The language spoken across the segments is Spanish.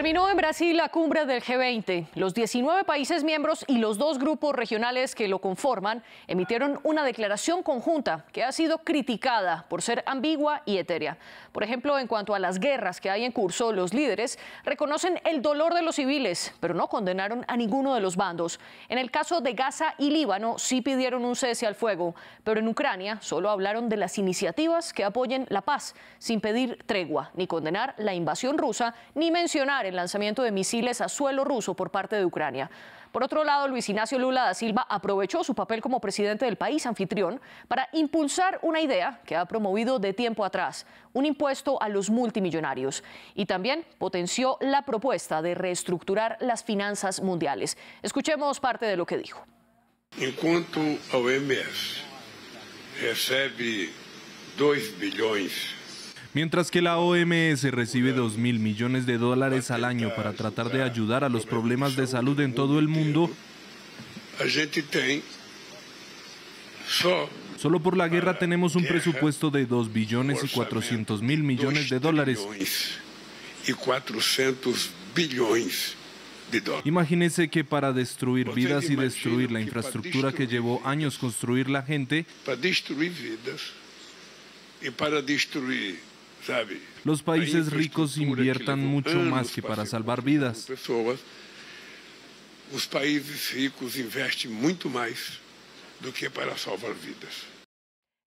Terminó en Brasil la cumbre del G20. Los 19 países miembros y los dos grupos regionales que lo conforman emitieron una declaración conjunta que ha sido criticada por ser ambigua y etérea. Por ejemplo, en cuanto a las guerras que hay en curso, los líderes reconocen el dolor de los civiles, pero no condenaron a ninguno de los bandos. En el caso de Gaza y Líbano, sí pidieron un cese al fuego, pero en Ucrania solo hablaron de las iniciativas que apoyen la paz, sin pedir tregua, ni condenar la invasión rusa, ni mencionar el lanzamiento de misiles a suelo ruso por parte de Ucrania. Por otro lado, Luis Ignacio Lula da Silva aprovechó su papel como presidente del país anfitrión para impulsar una idea que ha promovido de tiempo atrás, un impuesto a los multimillonarios, y también potenció la propuesta de reestructurar las finanzas mundiales. Escuchemos parte de lo que dijo. Enquanto a OMS recibe 2 bilhões. Mientras que la OMS recibe 2.000 millones de dólares al año para tratar de ayudar a los problemas de salud en todo el mundo, solo por la guerra tenemos un presupuesto de 2 billones y 400 mil millones de dólares. Imagínese que para destruir vidas y destruir la infraestructura que llevó años construir la gente, los países ricos inviertan mucho más que para salvar vidas. Los países ricos invierten mucho más do que para salvar vidas.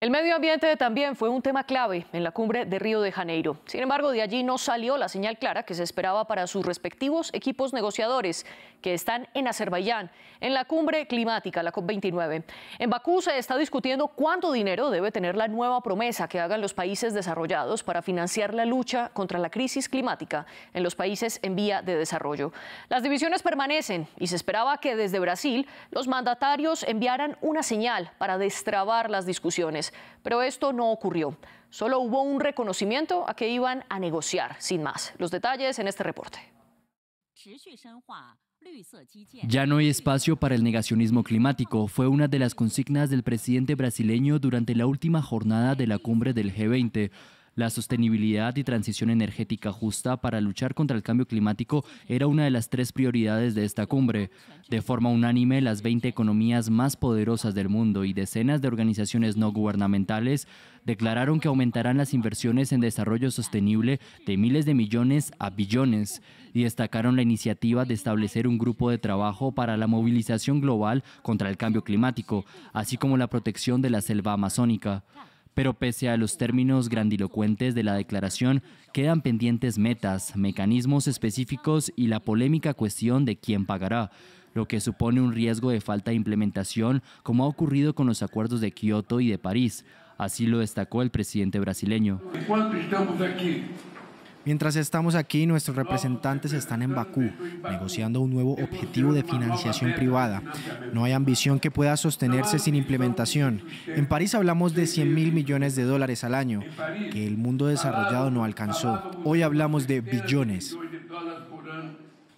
El medio ambiente también fue un tema clave en la cumbre de Río de Janeiro. Sin embargo, de allí no salió la señal clara que se esperaba para sus respectivos equipos negociadores, que están en Azerbaiyán, en la cumbre climática, la COP29. En Bakú se está discutiendo cuánto dinero debe tener la nueva promesa que hagan los países desarrollados para financiar la lucha contra la crisis climática en los países en vía de desarrollo. Las divisiones permanecen y se esperaba que desde Brasil los mandatarios enviaran una señal para destrabar las discusiones. Pero esto no ocurrió. Solo hubo un reconocimiento a que iban a negociar, sin más. Los detalles en este reporte. Ya no hay espacio para el negacionismo climático. Fue una de las consignas del presidente brasileño durante la última jornada de la cumbre del G20. La sostenibilidad y transición energética justa para luchar contra el cambio climático era una de las 3 prioridades de esta cumbre. De forma unánime, las 20 economías más poderosas del mundo y decenas de organizaciones no gubernamentales declararon que aumentarán las inversiones en desarrollo sostenible de miles de millones a billones y destacaron la iniciativa de establecer un grupo de trabajo para la movilización global contra el cambio climático, así como la protección de la selva amazónica. Pero pese a los términos grandilocuentes de la declaración, quedan pendientes metas, mecanismos específicos y la polémica cuestión de quién pagará, lo que supone un riesgo de falta de implementación, como ha ocurrido con los acuerdos de Kioto y de París. Así lo destacó el presidente brasileño. Mientras estamos aquí, nuestros representantes están en Bakú, negociando un nuevo objetivo de financiación privada. No hay ambición que pueda sostenerse sin implementación. En París hablamos de 100.000 millones de dólares al año, que el mundo desarrollado no alcanzó. Hoy hablamos de billones.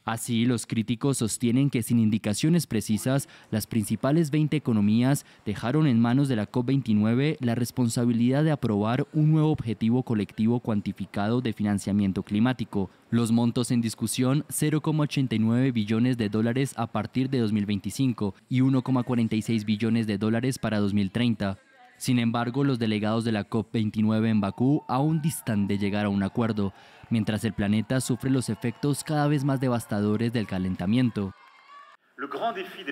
Así, los críticos sostienen que sin indicaciones precisas, las principales 20 economías dejaron en manos de la COP29 la responsabilidad de aprobar un nuevo objetivo colectivo cuantificado de financiamiento climático. Los montos en discusión, 0,89 billones de dólares a partir de 2025 y 1,46 billones de dólares para 2030. Sin embargo, los delegados de la COP29 en Bakú aún distan de llegar a un acuerdo, mientras el planeta sufre los efectos cada vez más devastadores del calentamiento.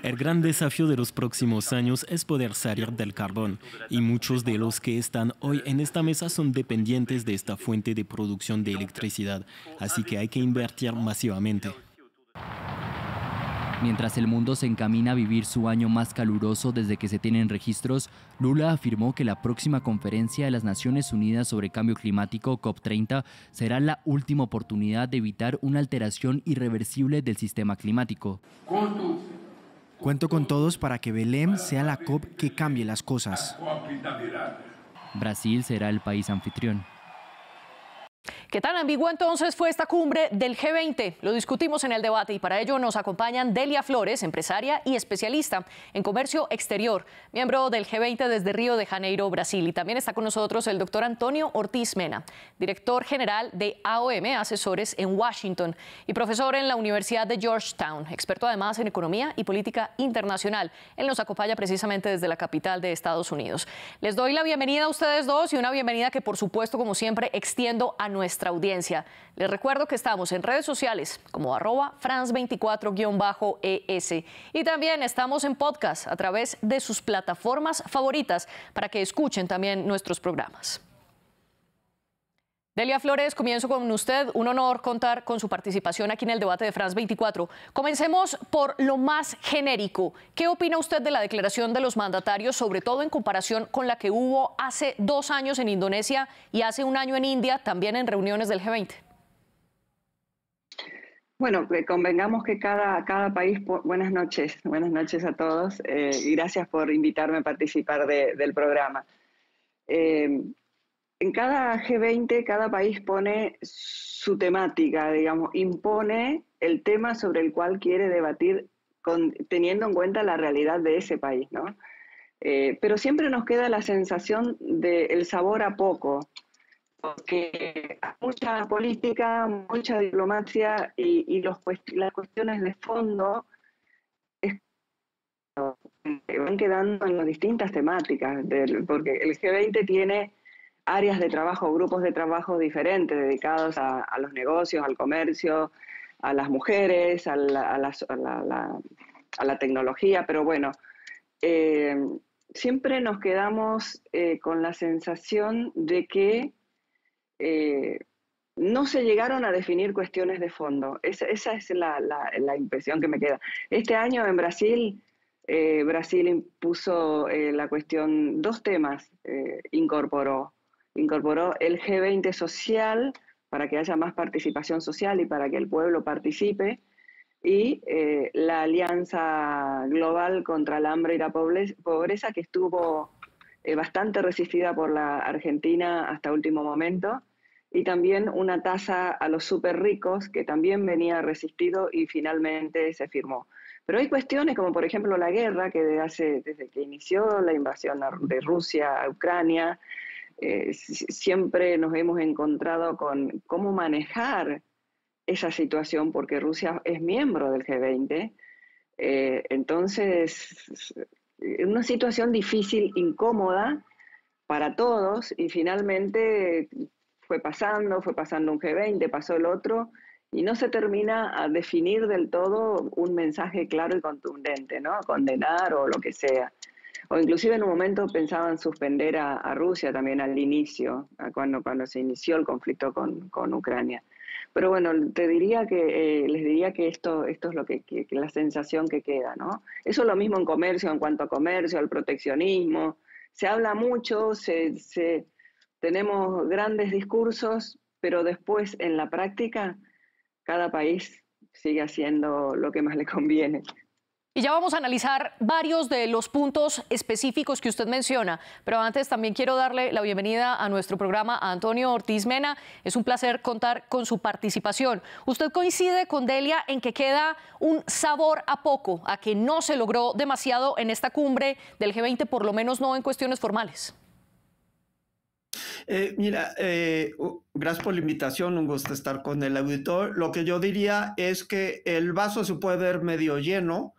El gran desafío de los próximos años es poder salir del carbón, y muchos de los que están hoy en esta mesa son dependientes de esta fuente de producción de electricidad, así que hay que invertir masivamente. Mientras el mundo se encamina a vivir su año más caluroso desde que se tienen registros, Lula afirmó que la próxima conferencia de las Naciones Unidas sobre Cambio Climático, COP30, será la última oportunidad de evitar una alteración irreversible del sistema climático. Cuento con todos para que Belém sea la COP que cambie las cosas. Brasil será el país anfitrión. ¿Qué tan ambigua entonces fue esta cumbre del G20? Lo discutimos en el debate y para ello nos acompañan Delia Flores, empresaria y especialista en comercio exterior, miembro del G20 desde Río de Janeiro, Brasil. Y también está con nosotros el doctor Antonio Ortiz Mena, director general de AOM Asesores en Washington y profesor en la Universidad de Georgetown, experto además en economía y política internacional. Él nos acompaña precisamente desde la capital de Estados Unidos. Les doy la bienvenida a ustedes dos y una bienvenida que por supuesto, como siempre, extiendo a nuestra audiencia. Les recuerdo que estamos en redes sociales como @France24-ES y también estamos en podcast a través de sus plataformas favoritas para que escuchen también nuestros programas. Delia Flores, comienzo con usted. Un honor contar con su participación aquí en el debate de France 24. Comencemos por lo más genérico. ¿Qué opina usted de la declaración de los mandatarios, sobre todo en comparación con la que hubo hace 2 años en Indonesia y hace 1 año en India, también en reuniones del G20? Bueno, convengamos que cada país... Buenas noches a todos y gracias por invitarme a participar del programa. En cada G20, cada país pone su temática, digamos, impone el tema sobre el cual quiere debatir teniendo en cuenta la realidad de ese país, ¿no? Pero siempre nos queda la sensación del sabor a poco, porque hay mucha política, mucha diplomacia y las cuestiones de fondo van quedando en las distintas temáticas, porque el G20 tiene áreas de trabajo, grupos de trabajo diferentes, dedicados a los negocios, al comercio, a las mujeres, a la tecnología, pero bueno, siempre nos quedamos con la sensación de que no se llegaron a definir cuestiones de fondo. Esa es la impresión que me queda. Este año en Brasil, Brasil impuso la cuestión, 2 temas incorporó el G20 social para que haya más participación social y para que el pueblo participe, y la Alianza Global contra el Hambre y la Pobreza, que estuvo bastante resistida por la Argentina hasta último momento, y también una tasa a los súper ricos que también venía resistido y finalmente se firmó. Pero hay cuestiones como por ejemplo la guerra, que desde que inició la invasión de Rusia a Ucrania, siempre nos hemos encontrado con cómo manejar esa situación, porque Rusia es miembro del G20. Entonces, una situación difícil, incómoda para todos, y finalmente fue pasando un G20, pasó el otro, y no se termina a definir del todo un mensaje claro y contundente, ¿no? Condenar o lo que sea. O inclusive en un momento pensaban suspender a Rusia también al inicio, cuando se inició el conflicto con Ucrania. Pero bueno, les diría que esto es lo que la sensación que queda, ¿no? Eso es lo mismo en comercio, en cuanto a comercio, al proteccionismo. Se habla mucho, tenemos grandes discursos, pero después en la práctica cada país sigue haciendo lo que más le conviene. Y ya vamos a analizar varios de los puntos específicos que usted menciona, pero antes también quiero darle la bienvenida a nuestro programa a Antonio Ortiz Mena. Es un placer contar con su participación. ¿Usted coincide con Delia en que queda un sabor a poco, a que no se logró demasiado en esta cumbre del G20, por lo menos no en cuestiones formales? Gracias por la invitación, un gusto estar con el auditor. Lo que yo diría es que el vaso se puede ver medio lleno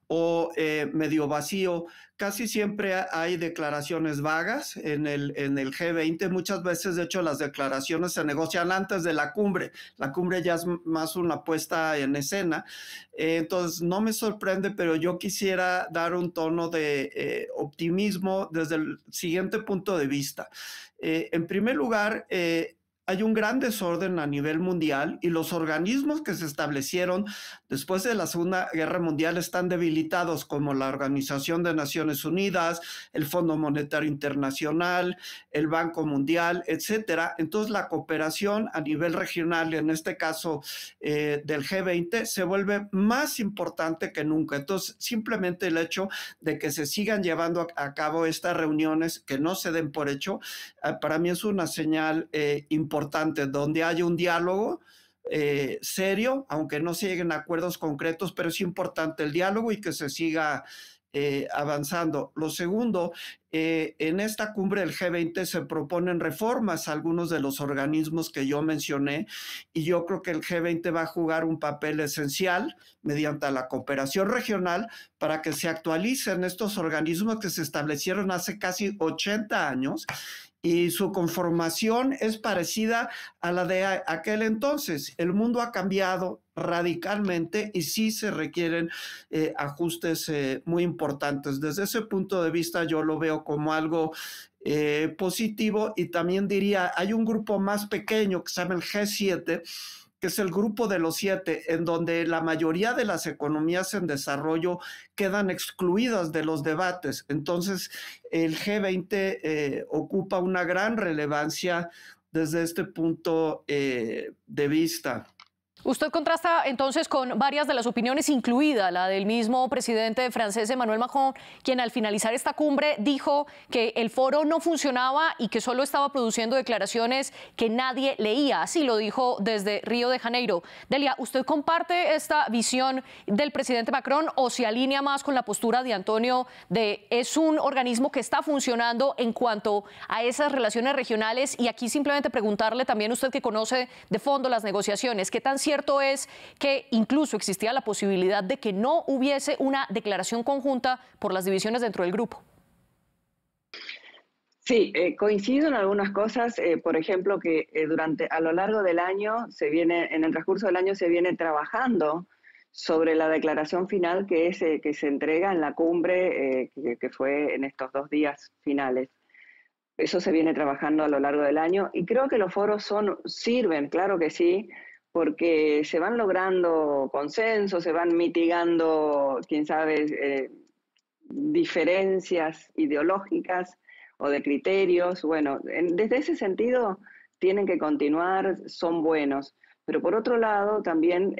o medio vacío. Casi siempre hay declaraciones vagas en el G20. Muchas veces, de hecho, las declaraciones se negocian antes de la cumbre. La cumbre ya es más una puesta en escena. Entonces, no me sorprende, pero yo quisiera dar un tono de optimismo desde el siguiente punto de vista. En primer lugar, hay un gran desorden a nivel mundial y los organismos que se establecieron después de la Segunda Guerra Mundial están debilitados, como la Organización de Naciones Unidas, el Fondo Monetario Internacional, el Banco Mundial, etcétera. Entonces la cooperación a nivel regional, en este caso del G20, se vuelve más importante que nunca. Entonces simplemente el hecho de que se sigan llevando a cabo estas reuniones, que no se den por hecho, para mí es una señal importante importante, donde haya un diálogo serio, aunque no se lleguen a acuerdos concretos, pero es importante el diálogo y que se siga avanzando. Lo segundo, en esta cumbre del G20 se proponen reformas a algunos de los organismos que yo mencioné y yo creo que el G20 va a jugar un papel esencial mediante la cooperación regional para que se actualicen estos organismos que se establecieron hace casi 80 años y su conformación es parecida a la de aquel entonces. El mundo ha cambiado radicalmente y sí se requieren ajustes muy importantes. Desde ese punto de vista yo lo veo como algo positivo y también diría, hay un grupo más pequeño que se llama el G7, que es el grupo de los 7, en donde la mayoría de las economías en desarrollo quedan excluidas de los debates. Entonces, el G20 ocupa una gran relevancia desde este punto de vista. Usted contrasta entonces con varias de las opiniones, incluida la del mismo presidente francés Emmanuel Macron, quien al finalizar esta cumbre dijo que el foro no funcionaba y que solo estaba produciendo declaraciones que nadie leía. Así lo dijo desde Río de Janeiro. Delia, ¿usted comparte esta visión del presidente Macron o se alinea más con la postura de Antonio de es un organismo que está funcionando en cuanto a esas relaciones regionales? Y aquí simplemente preguntarle también, usted que conoce de fondo las negociaciones, ¿qué tan cierto es que incluso existía la posibilidad de que no hubiese una declaración conjunta por las divisiones dentro del grupo? Sí, coincido en algunas cosas, por ejemplo, que a lo largo del año en el transcurso del año se viene trabajando sobre la declaración final que se entrega en la cumbre que fue en estos 2 días finales. Eso se viene trabajando a lo largo del año y creo que los foros sirven, claro que sí, porque se van logrando consensos, se van mitigando, quién sabe, diferencias ideológicas o de criterios. Bueno, desde ese sentido tienen que continuar, son buenos. Pero por otro lado, también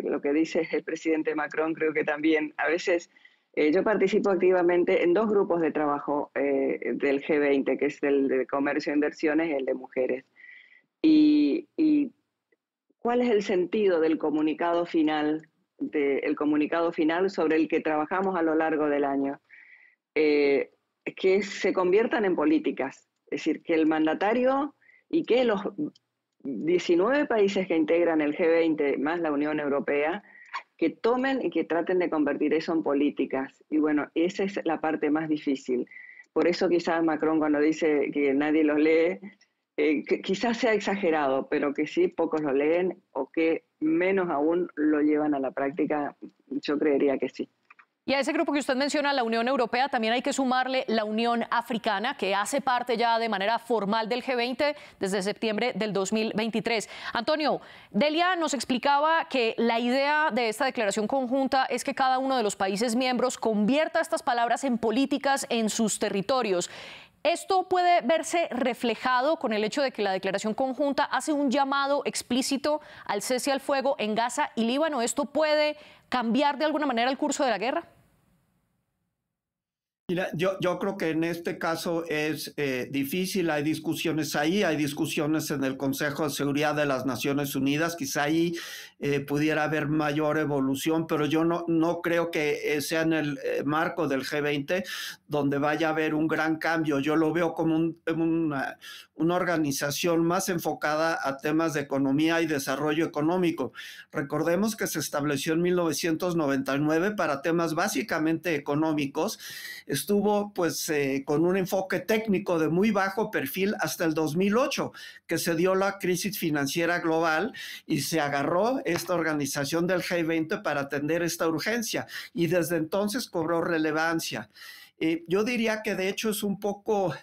lo que dice el presidente Macron, creo que también a veces yo participo activamente en 2 grupos de trabajo del G20, que es el de comercio e inversiones y el de mujeres. Y ¿cuál es el sentido del comunicado final, sobre el que trabajamos a lo largo del año? Que se conviertan en políticas, es decir, que el mandatario y que los 19 países que integran el G20 más la Unión Europea, que tomen y que traten de convertir eso en políticas. Y bueno, esa es la parte más difícil. Por eso quizás Macron cuando dice que nadie los lee, que quizás sea exagerado, pero que sí pocos lo leen o que menos aún lo llevan a la práctica, yo creería que sí. Y a ese grupo que usted menciona, la Unión Europea, también hay que sumarle la Unión Africana, que hace parte ya de manera formal del G20 desde septiembre del 2023. Antonio, Delia nos explicaba que la idea de esta declaración conjunta es que cada uno de los países miembros convierta estas palabras en políticas en sus territorios. ¿Esto puede verse reflejado con el hecho de que la declaración conjunta hace un llamado explícito al cese al fuego en Gaza y Líbano? ¿Esto puede cambiar de alguna manera el curso de la guerra? Mira, yo creo que en este caso es difícil, hay discusiones ahí, hay discusiones en el Consejo de Seguridad de las Naciones Unidas, quizá ahí pudiera haber mayor evolución, pero yo no creo que sea en el marco del G20 donde vaya a haber un gran cambio. Yo lo veo como una organización más enfocada a temas de economía y desarrollo económico. Recordemos que se estableció en 1999 para temas básicamente económicos. Estuvo pues con un enfoque técnico de muy bajo perfil hasta el 2008, que se dio la crisis financiera global y se agarró esta organización del G20 para atender esta urgencia y desde entonces cobró relevancia. Yo diría que de hecho es un poco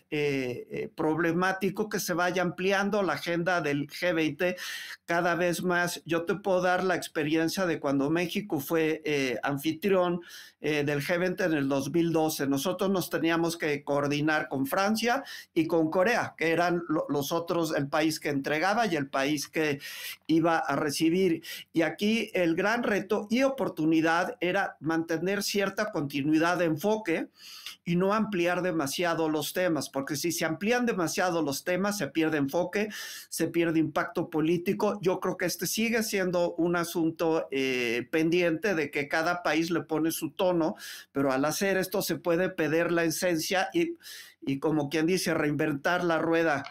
problemático que se vaya ampliando la agenda del G20 cada vez más. Yo te puedo dar la experiencia de cuando México fue anfitrión del G20 en el 2012. Nosotros nos teníamos que coordinar con Francia y con Corea, que eran los otros, el país que entregaba y el país que iba a recibir. Y aquí el gran reto y oportunidad era mantener cierta continuidad de enfoque y no ampliar demasiado los temas, porque si se amplían demasiado los temas, se pierde enfoque, se pierde impacto político. Yo creo que este sigue siendo un asunto pendiente de que cada país le pone su tono, pero al hacer esto se puede perder la esencia y como quien dice, reinventar la rueda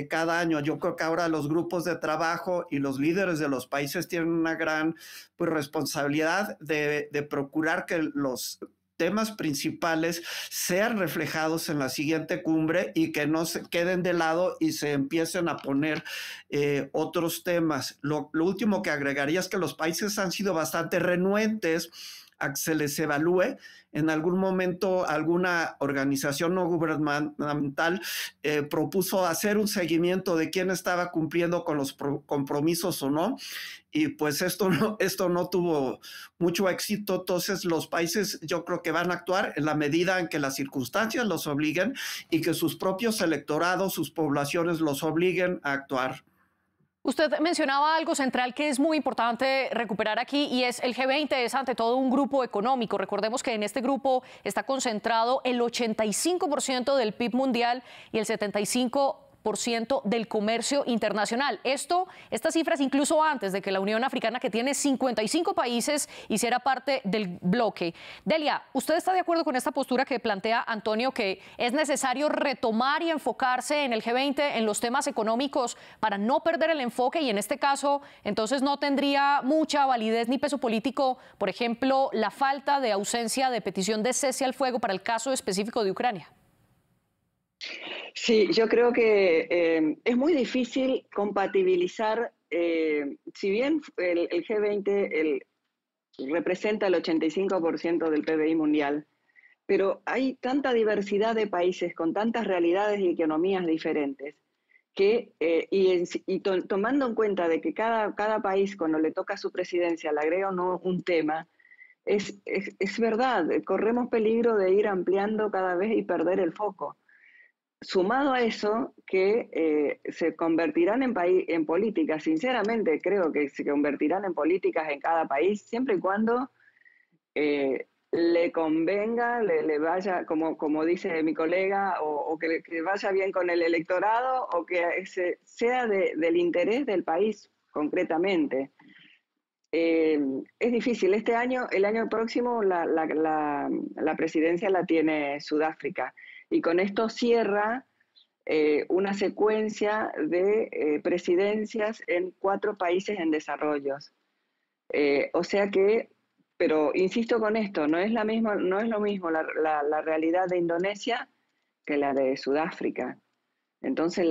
cada año. Yo creo que ahora los grupos de trabajo y los líderes de los países tienen una gran responsabilidad de procurar que los temas principales sean reflejados en la siguiente cumbre y que no se queden de lado y se empiecen a poner otros temas. Lo último que agregaría es que los países han sido bastante renuentes a que se les evalúe. En algún momento alguna organización no gubernamental propuso hacer un seguimiento de quién estaba cumpliendo con los compromisos o no, y pues esto no tuvo mucho éxito. Entonces los países yo creo que van a actuar en la medida en que las circunstancias los obliguen y que sus propios electorados, sus poblaciones los obliguen a actuar. Usted mencionaba algo central que es muy importante recuperar aquí y es el G20 es ante todo un grupo económico. Recordemos que en este grupo está concentrado el 85% del PIB mundial y el 75% del comercio internacional. Estas cifras incluso antes de que la Unión Africana, que tiene 55 países, hiciera parte del bloque. Delia, ¿usted está de acuerdo con esta postura que plantea Antonio, que es necesario retomar y enfocarse en el G20 en los temas económicos para no perder el enfoque y en este caso entonces no tendría mucha validez ni peso político, por ejemplo, la falta de ausencia de petición de cese al fuego para el caso específico de Ucrania? Sí, yo creo que es muy difícil compatibilizar, si bien el G20 representa el 85% del PBI mundial, pero hay tanta diversidad de países con tantas realidades y economías diferentes, que, tomando en cuenta de que cada país cuando le toca a su presidencia le agrega o no un tema, es verdad, corremos peligro de ir ampliando cada vez y perder el foco. Sumado a eso, que se convertirán en políticas, sinceramente creo que se convertirán en políticas en cada país, siempre y cuando le convenga, le vaya, como dice mi colega, o que vaya bien con el electorado, o que sea del interés del país concretamente. Es difícil. El año próximo, la presidencia la tiene Sudáfrica. Y con esto cierra una secuencia de presidencias en 4 países en desarrollo. O sea que, pero insisto con esto, no es lo mismo la realidad de Indonesia que la de Sudáfrica. Entonces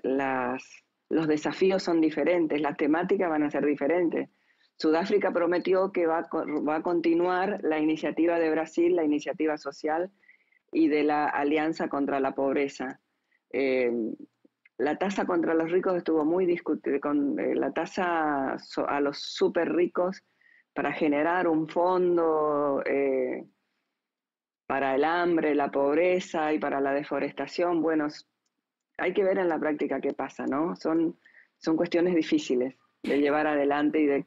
los desafíos son diferentes, las temáticas van a ser diferentes. Sudáfrica prometió que va a continuar la iniciativa de Brasil, la iniciativa social, y de la Alianza contra la Pobreza. La tasa contra los ricos estuvo muy discutida, con la tasa a los súper ricos para generar un fondo para el hambre, la pobreza y para la deforestación. Bueno, hay que ver en la práctica qué pasa, ¿no? Son cuestiones difíciles de llevar adelante y de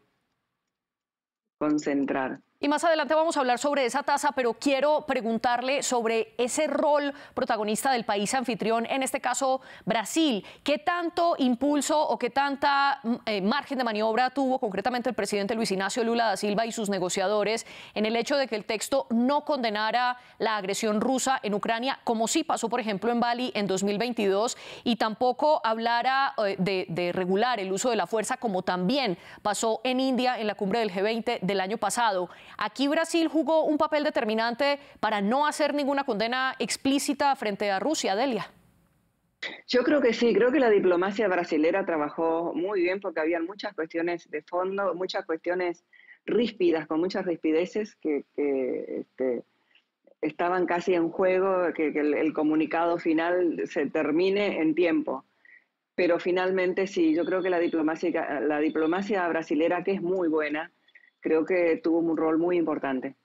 concentrar. Y más adelante vamos a hablar sobre esa tasa, pero quiero preguntarle sobre ese rol protagonista del país anfitrión, en este caso Brasil. ¿Qué tanto impulso o qué tanta margen de maniobra tuvo concretamente el presidente Luis Ignacio Lula da Silva y sus negociadores en el hecho de que el texto no condenara la agresión rusa en Ucrania, como sí pasó, por ejemplo, en Bali en 2022, y tampoco hablara de regular el uso de la fuerza, como también pasó en India en la cumbre del G20 del año pasado? Aquí Brasil jugó un papel determinante para no hacer ninguna condena explícita frente a Rusia, Delia. Yo creo que sí, creo que la diplomacia brasilera trabajó muy bien porque había muchas cuestiones de fondo, muchas cuestiones ríspidas, con muchas rispideces que estaban casi en juego, que el comunicado final se termine en tiempo. Pero finalmente sí, yo creo que la diplomacia brasilera, que es muy buena, creo que tuvo un rol muy importante.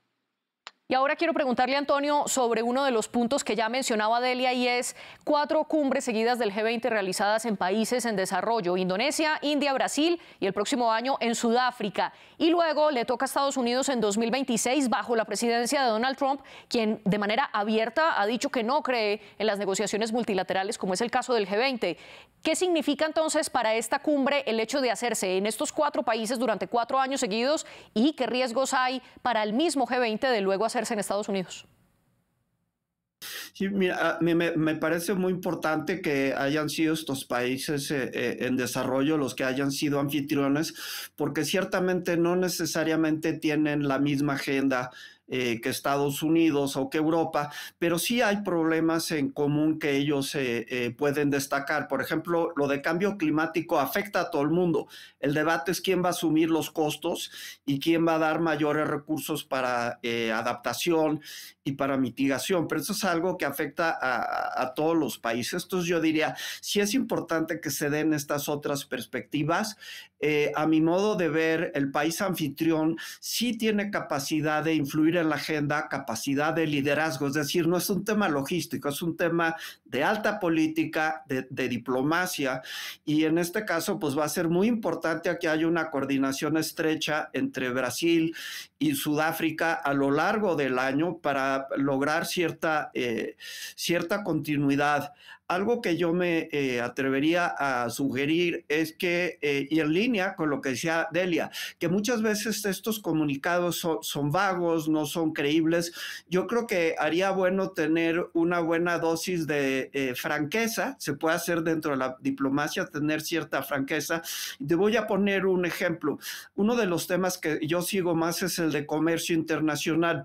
Y ahora quiero preguntarle a Antonio sobre uno de los puntos que ya mencionaba Delia, y es 4 cumbres seguidas del G20 realizadas en países en desarrollo: Indonesia, India, Brasil y el próximo año en Sudáfrica. Y luego le toca a Estados Unidos en 2026 bajo la presidencia de Donald Trump, quien de manera abierta ha dicho que no cree en las negociaciones multilaterales, como es el caso del G20. ¿Qué significa entonces para esta cumbre el hecho de hacerse en estos 4 países durante 4 años seguidos, y qué riesgos hay para el mismo G20 de luego hacerse en Estados Unidos? Sí, mira, me parece muy importante que hayan sido estos países en desarrollo los que hayan sido anfitriones, porque ciertamente no necesariamente tienen la misma agenda que Estados Unidos o que Europa, pero sí hay problemas en común que ellos pueden destacar. Por ejemplo, lo de cambio climático afecta a todo el mundo. El debate es quién va a asumir los costos y quién va a dar mayores recursos para adaptación y para mitigación, pero eso es algo que afecta a todos los países. Entonces yo diría, sí es importante que se den estas otras perspectivas. A mi modo de ver, el país anfitrión sí tiene capacidad de influir en la agenda, capacidad de liderazgo, es decir, no es un tema logístico, es un tema de alta política, de diplomacia, y en este caso pues va a ser muy importante que haya una coordinación estrecha entre Brasil y Sudáfrica a lo largo del año para lograr cierta continuidad. Algo que yo me atrevería a sugerir es que, y en línea con lo que decía Delia, que muchas veces estos comunicados son vagos, no son creíbles. Yo creo que haría bueno tener una buena dosis de franqueza. Se puede hacer dentro de la diplomacia, tener cierta franqueza. Te voy a poner un ejemplo. Uno de los temas que yo sigo más es el de comercio internacional.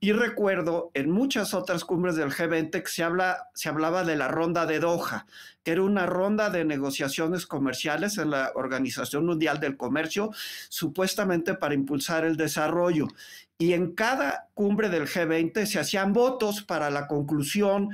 Y recuerdo en muchas otras cumbres del G20 que se hablaba de la ronda de Doha, que era una ronda de negociaciones comerciales en la Organización Mundial del Comercio, supuestamente para impulsar el desarrollo. Y en cada cumbre del G20 se hacían votos para la conclusión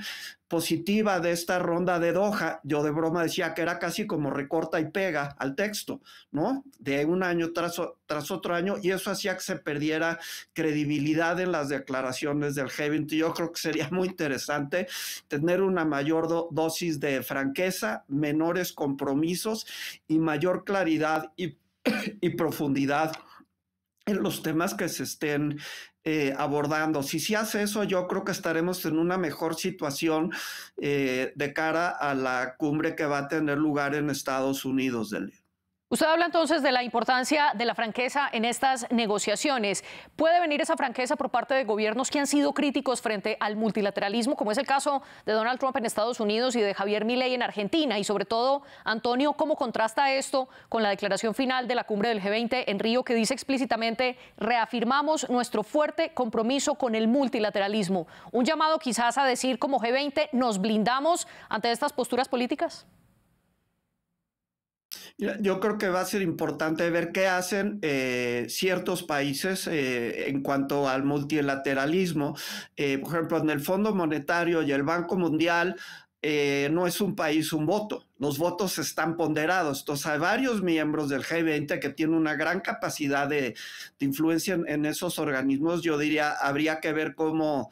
positiva de esta ronda de Doha. Yo de broma decía que era casi como recorta y pega al texto, ¿no? De un año tras otro año, y eso hacía que se perdiera credibilidad en las declaraciones del G20. Yo creo que sería muy interesante tener una mayor dosis de franqueza, menores compromisos y mayor claridad y profundidad en los temas que se estén abordando. Si se hace eso, yo creo que estaremos en una mejor situación de cara a la cumbre que va a tener lugar en Estados Unidos, Delia. Usted habla entonces de la importancia de la franqueza en estas negociaciones. ¿Puede venir esa franqueza por parte de gobiernos que han sido críticos frente al multilateralismo, como es el caso de Donald Trump en Estados Unidos y de Javier Milei en Argentina? Y sobre todo, Antonio, ¿cómo contrasta esto con la declaración final de la cumbre del G20 en Río, que dice explícitamente: reafirmamos nuestro fuerte compromiso con el multilateralismo? Un llamado quizás a decir, como G20, ¿nos blindamos ante estas posturas políticas? Yo creo que va a ser importante ver qué hacen ciertos países en cuanto al multilateralismo. Por ejemplo, en el Fondo Monetario y el Banco Mundial no es un país un voto. Los votos están ponderados. Entonces hay varios miembros del G20 que tienen una gran capacidad de influencia en esos organismos. Yo diría, habría que ver cómo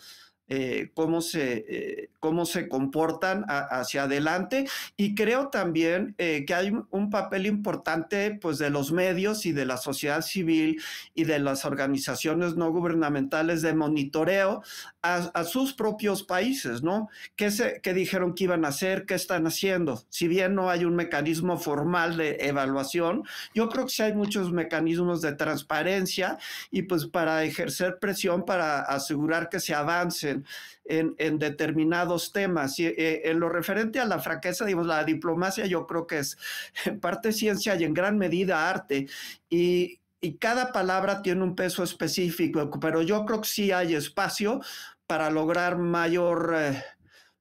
se comportan hacia adelante, y creo también que hay un papel importante pues de los medios y de la sociedad civil y de las organizaciones no gubernamentales de monitoreo a sus propios países, ¿no? ¿Qué dijeron que iban a hacer? ¿Qué están haciendo? Si bien no hay un mecanismo formal de evaluación, yo creo que sí hay muchos mecanismos de transparencia y pues para ejercer presión para asegurar que se avancen en determinados temas. Y en lo referente a la franqueza, digamos, la diplomacia yo creo que es en parte ciencia y en gran medida arte, y cada palabra tiene un peso específico, pero yo creo que sí hay espacio para lograr mayor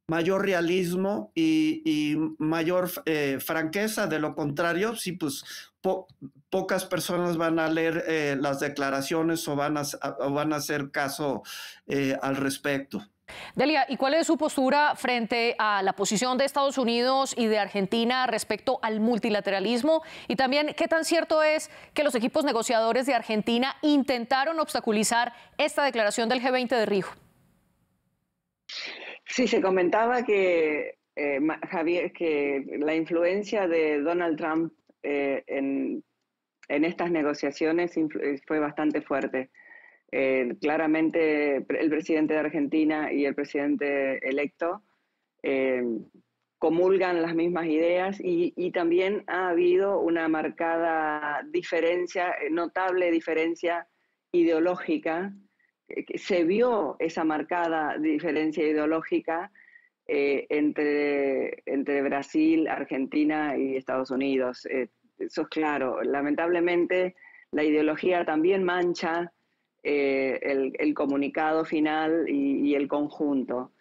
realismo y mayor franqueza. De lo contrario, sí, pues pocas personas van a leer las declaraciones o van a hacer caso al respecto. Delia, ¿y cuál es su postura frente a la posición de Estados Unidos y de Argentina respecto al multilateralismo? Y también, ¿qué tan cierto es que los equipos negociadores de Argentina intentaron obstaculizar esta declaración del G20 de Río? Sí, se comentaba que, Javier, que la influencia de Donald Trump en estas negociaciones fue bastante fuerte. Claramente el presidente de Argentina y el presidente electo comulgan las mismas ideas y también ha habido una marcada diferencia, notable diferencia ideológica. Se vio esa marcada diferencia ideológica entre Brasil, Argentina y Estados Unidos. Eso es claro. Lamentablemente la ideología también mancha el comunicado final y el conjunto.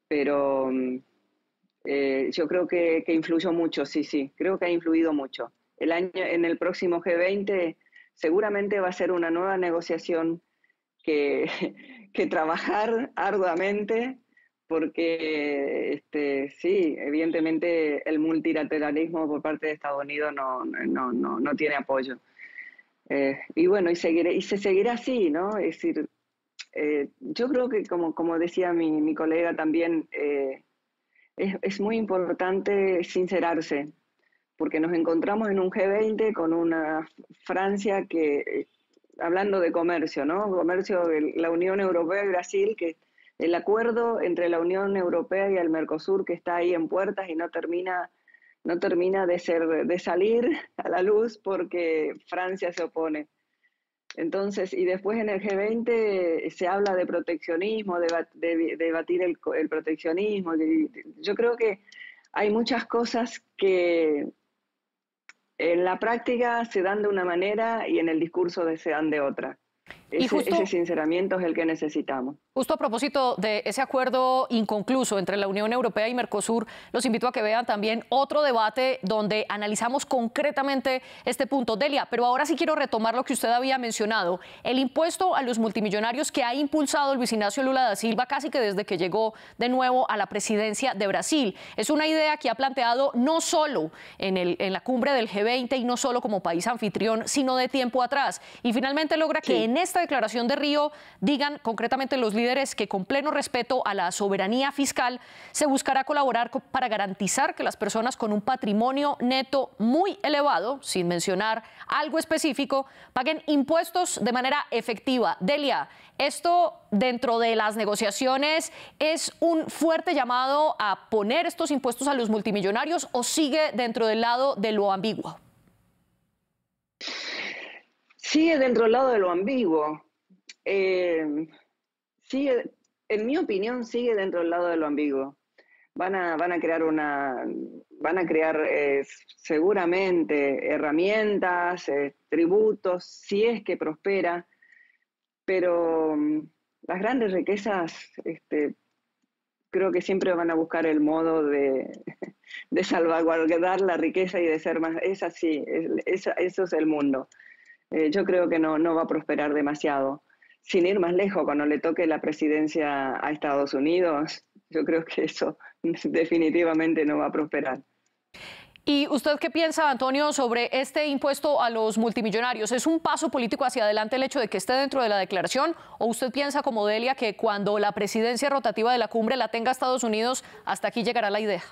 Pero yo creo que influyó mucho, sí, creo que ha influido mucho. En el próximo G20 seguramente va a ser una nueva negociación que trabajar arduamente, porque sí, evidentemente el multilateralismo por parte de Estados Unidos no tiene apoyo. Y bueno, y se seguirá así, ¿no? Es decir, yo creo que como decía mi colega también, es muy importante sincerarse, porque nos encontramos en un G20 con una Francia que, hablando de comercio, ¿no? Comercio de la Unión Europea y Brasil, que el acuerdo entre la Unión Europea y el Mercosur que está ahí en puertas y no termina de salir a la luz porque Francia se opone. Entonces, y después en el G20 se habla de proteccionismo, de debatir el proteccionismo. Yo creo que hay muchas cosas que en la práctica se dan de una manera y en el discurso se dan de otra. Ese sinceramiento es el que necesitamos. Justo a propósito de ese acuerdo inconcluso entre la Unión Europea y Mercosur, los invito a que vean también otro debate donde analizamos concretamente este punto. Delia, pero ahora sí quiero retomar lo que usted había mencionado, el impuesto a los multimillonarios que ha impulsado Luis Ignacio Lula da Silva casi que desde que llegó de nuevo a la presidencia de Brasil. Es una idea que ha planteado no solo en la cumbre del G20 y no solo como país anfitrión, sino de tiempo atrás. Y finalmente logra que en esta declaración de Río digan concretamente los líderes que con pleno respeto a la soberanía fiscal se buscará colaborar para garantizar que las personas con un patrimonio neto muy elevado, sin mencionar algo específico, paguen impuestos de manera efectiva. Delia, ¿esto dentro de las negociaciones es un fuerte llamado a poner estos impuestos a los multimillonarios o sigue dentro del lado de lo ambiguo? Sigue dentro del lado de lo ambiguo. Sigue, en mi opinión, sigue dentro del lado de lo ambiguo. Van a crear seguramente herramientas, tributos, si es que prospera, pero las grandes riquezas creo que siempre van a buscar el modo de salvaguardar la riqueza y de ser más. Es así, eso es el mundo. Yo creo que no va a prosperar demasiado. Sin ir más lejos, cuando le toque la presidencia a Estados Unidos, yo creo que eso definitivamente no va a prosperar. ¿Y usted qué piensa, Antonio, sobre este impuesto a los multimillonarios? ¿Es un paso político hacia adelante el hecho de que esté dentro de la declaración? ¿O usted piensa, como Delia, que cuando la presidencia rotativa de la cumbre la tenga Estados Unidos, hasta aquí llegará la idea?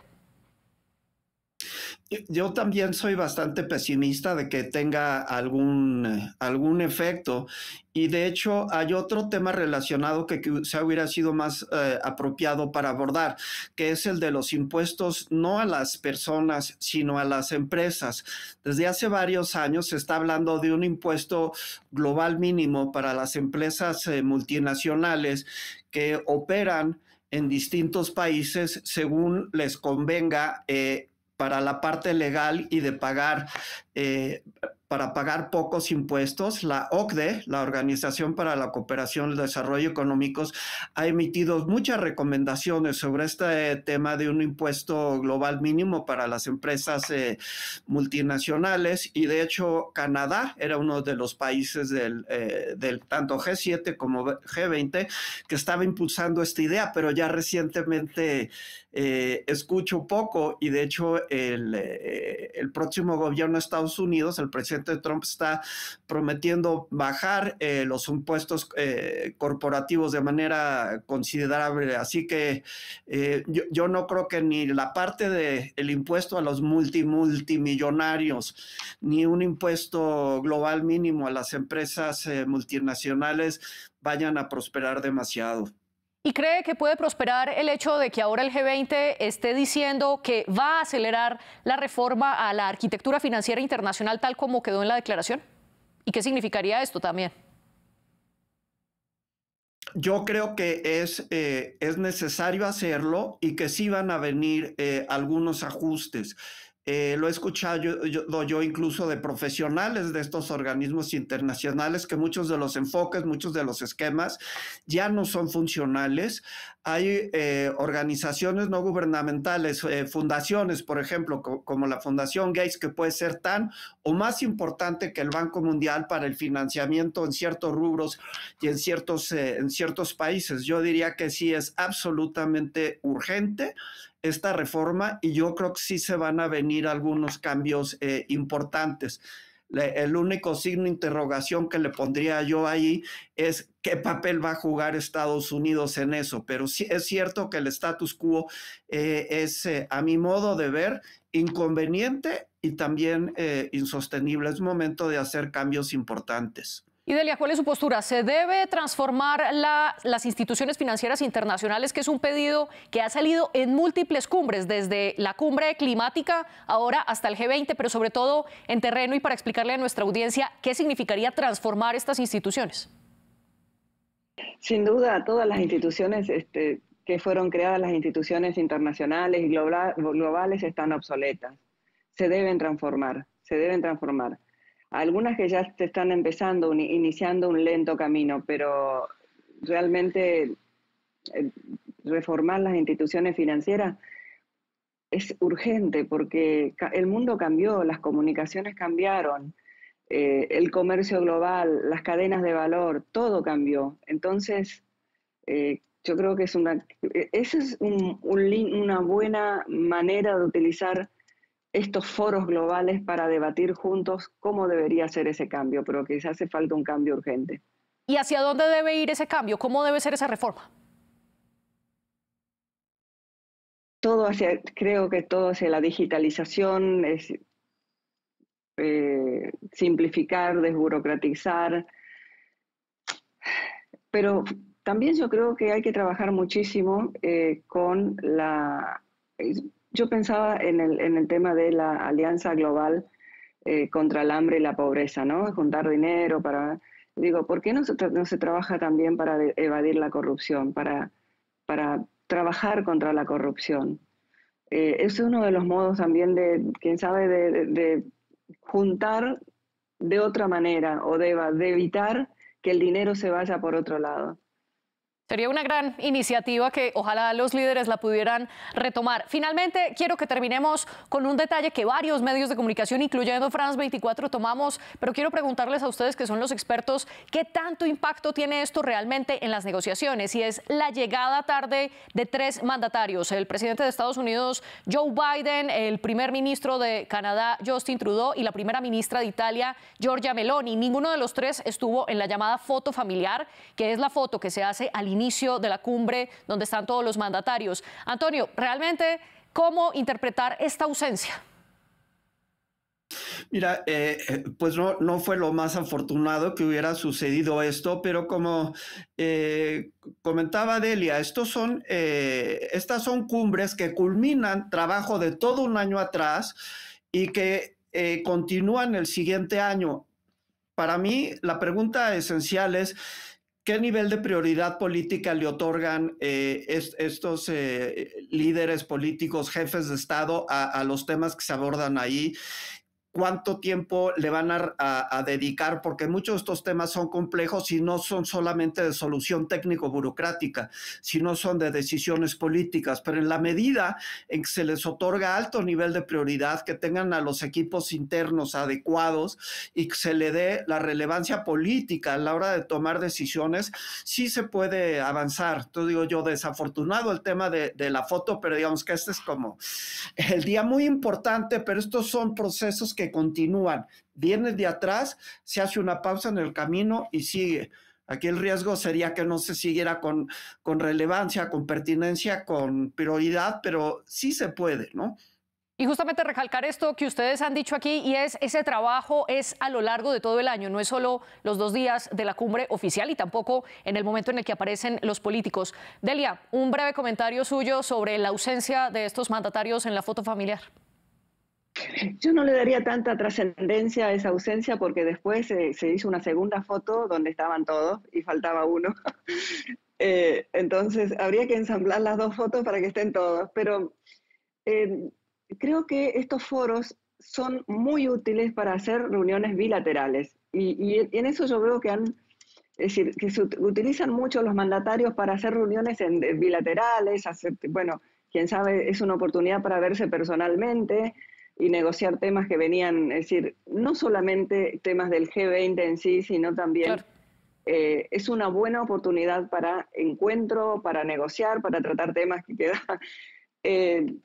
Yo también soy bastante pesimista de que tenga algún efecto, y de hecho hay otro tema relacionado que quizá hubiera sido más apropiado para abordar, que es el de los impuestos no a las personas sino a las empresas. Desde hace varios años se está hablando de un impuesto global mínimo para las empresas multinacionales que operan en distintos países según les convenga, para la parte legal y de pagar para pagar pocos impuestos. La OCDE, la Organización para la Cooperación y el Desarrollo Económicos, ha emitido muchas recomendaciones sobre este tema de un impuesto global mínimo para las empresas multinacionales, y de hecho Canadá era uno de los países del tanto G7 como G20 que estaba impulsando esta idea, pero ya recientemente escucho poco, y de hecho el próximo gobierno de Estados Unidos, el presidente Trump, está prometiendo bajar los impuestos corporativos de manera considerable. Así que yo no creo que ni la parte del impuesto a los multimillonarios, ni un impuesto global mínimo a las empresas multinacionales vayan a prosperar demasiado. ¿Y cree que puede prosperar el hecho de que ahora el G20 esté diciendo que va a acelerar la reforma a la arquitectura financiera internacional tal como quedó en la declaración? ¿Y qué significaría esto también? Yo creo que es necesario hacerlo y que sí van a venir algunos ajustes. Lo he escuchado yo incluso de profesionales de estos organismos internacionales, que muchos de los enfoques, muchos de los esquemas ya no son funcionales. Hay organizaciones no gubernamentales, fundaciones, por ejemplo, como la Fundación Gates, que puede ser tan o más importante que el Banco Mundial para el financiamiento en ciertos rubros y en ciertos países. Yo diría que sí es absolutamente urgente esta reforma, y yo creo que sí se van a venir algunos cambios importantes. El único signo de interrogación que le pondría yo ahí es qué papel va a jugar Estados Unidos en eso, pero sí es cierto que el status quo es, a mi modo de ver, inconveniente y también insostenible. Es momento de hacer cambios importantes. Y Delia, ¿cuál es su postura? ¿Se debe transformar las instituciones financieras internacionales, que es un pedido que ha salido en múltiples cumbres, desde la cumbre climática ahora hasta el G20, pero sobre todo en terreno, y para explicarle a nuestra audiencia qué significaría transformar estas instituciones? Sin duda, todas las instituciones que fueron creadas, las instituciones internacionales y globales, están obsoletas. Se deben transformar, se deben transformar. Algunas que ya se están iniciando un lento camino, pero realmente reformar las instituciones financieras es urgente, porque el mundo cambió, las comunicaciones cambiaron, el comercio global, las cadenas de valor, todo cambió. Entonces, yo creo que esa es una buena manera de utilizar estos foros globales para debatir juntos cómo debería ser ese cambio, pero que hace falta un cambio urgente. ¿Y hacia dónde debe ir ese cambio? ¿Cómo debe ser esa reforma? Creo que todo hacia la digitalización, simplificar, desburocratizar, pero también yo creo que hay que trabajar muchísimo con Yo pensaba en el tema de la alianza global contra el hambre y la pobreza, ¿no? Juntar dinero para... Digo, ¿por qué no se trabaja también para evadir la corrupción, para trabajar contra la corrupción? Es uno de los modos también de, quién sabe, de juntar de otra manera o de evitar que el dinero se vaya por otro lado. Sería una gran iniciativa que ojalá los líderes la pudieran retomar. Finalmente, quiero que terminemos con un detalle que varios medios de comunicación, incluyendo France 24, tomamos, pero quiero preguntarles a ustedes, que son los expertos, ¿qué tanto impacto tiene esto realmente en las negociaciones? Y es la llegada tarde de 3 mandatarios: el presidente de Estados Unidos, Joe Biden, el primer ministro de Canadá, Justin Trudeau, y la primera ministra de Italia, Giorgia Meloni. Ninguno de los 3 estuvo en la llamada foto familiar, que es la foto que se hace al inicio de la cumbre donde están todos los mandatarios. Antonio, realmente, ¿cómo interpretar esta ausencia? Mira, pues no fue lo más afortunado que hubiera sucedido esto, pero como comentaba Delia, estas son cumbres que culminan trabajo de todo un año atrás y que continúan el siguiente año. Para mí, la pregunta esencial es: ¿qué nivel de prioridad política le otorgan estos líderes políticos, jefes de Estado, a los temas que se abordan ahí? cuánto tiempo le van a dedicar, porque muchos de estos temas son complejos y no son solamente de solución técnico-burocrática, sino son de decisiones políticas, pero en la medida en que se les otorga alto nivel de prioridad, que tengan a los equipos internos adecuados y que se le dé la relevancia política a la hora de tomar decisiones, sí se puede avanzar. Entonces digo yo, desafortunado el tema de la foto, pero digamos que este es como el día muy importante, pero estos son procesos que continúan. Viene de atrás, se hace una pausa en el camino y sigue. Aquí el riesgo sería que no se siguiera con relevancia, con pertinencia, con prioridad, pero sí se puede, ¿no? Y justamente recalcar esto que ustedes han dicho aquí, y es ese trabajo es a lo largo de todo el año, no es solo los 2 días de la cumbre oficial y tampoco en el momento en el que aparecen los políticos. Delia, un breve comentario suyo sobre la ausencia de estos mandatarios en la foto familiar. Yo no le daría tanta trascendencia a esa ausencia porque después se hizo una segunda foto donde estaban todos y faltaba uno. Entonces habría que ensamblar las 2 fotos para que estén todos. Pero creo que estos foros son muy útiles para hacer reuniones bilaterales. Y en eso yo veo que es decir, que se utilizan mucho los mandatarios para hacer reuniones bilaterales. Bueno, quién sabe, es una oportunidad para verse personalmente y negociar temas que venían, es decir, no solamente temas del G20 en sí, sino también claro. Es una buena oportunidad para encuentro, para negociar, para tratar temas que quedan.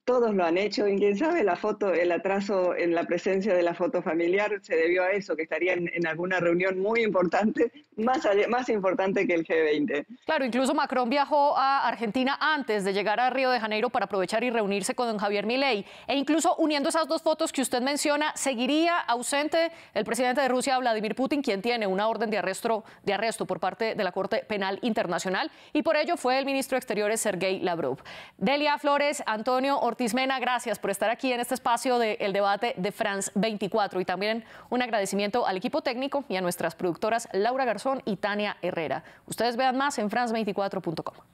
Todos lo han hecho y quién sabe, la foto, el atraso en la presencia de la foto familiar se debió a eso, que estarían en alguna reunión muy importante, más importante que el G20. Claro, incluso Macron viajó a Argentina antes de llegar a Río de Janeiro para aprovechar y reunirse con don Javier Milei. E incluso uniendo esas 2 fotos que usted menciona, seguiría ausente el presidente de Rusia, Vladimir Putin, quien tiene una orden de arresto por parte de la Corte Penal Internacional, y por ello fue el ministro de Exteriores, Sergei Lavrov. Delia Flores, Antonio Ortiz Mena, gracias por estar aquí en este espacio del debate de France 24 y también un agradecimiento al equipo técnico y a nuestras productoras Laura Garzón y Tania Herrera. Ustedes vean más en france24.com.